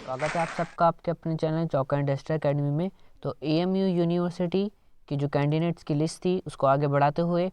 स्वागत है आप सबका आपके अपने चैनल चौका इंडस्ट्री एकेडमी में। तो एएमयू यूनिवर्सिटी की जो कैंडिडेट्स की लिस्ट थी उसको आगे बढ़ाते हुए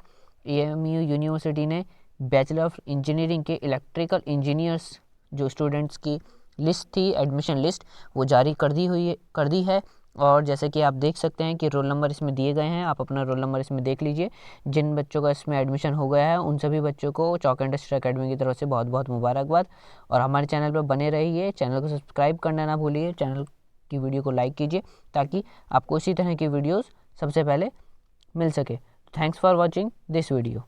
एएमयू यूनिवर्सिटी ने बैचलर ऑफ इंजीनियरिंग के इलेक्ट्रिकल इंजीनियर्स जो स्टूडेंट्स की लिस्ट थी, एडमिशन लिस्ट, वो जारी कर दी है। और जैसे कि आप देख सकते हैं कि रोल नंबर इसमें दिए गए हैं, आप अपना रोल नंबर इसमें देख लीजिए। जिन बच्चों का इसमें एडमिशन हो गया है उन सभी बच्चों को चौका इंडस्ट्री एकेडमी की तरफ से बहुत बहुत मुबारकबाद। और हमारे चैनल पर बने रहिए, चैनल को सब्सक्राइब करना ना भूलिए, चैनल की वीडियो को लाइक कीजिए ताकि आपको इसी तरह की वीडियोस सबसे पहले मिल सके। Thanks for watching this video.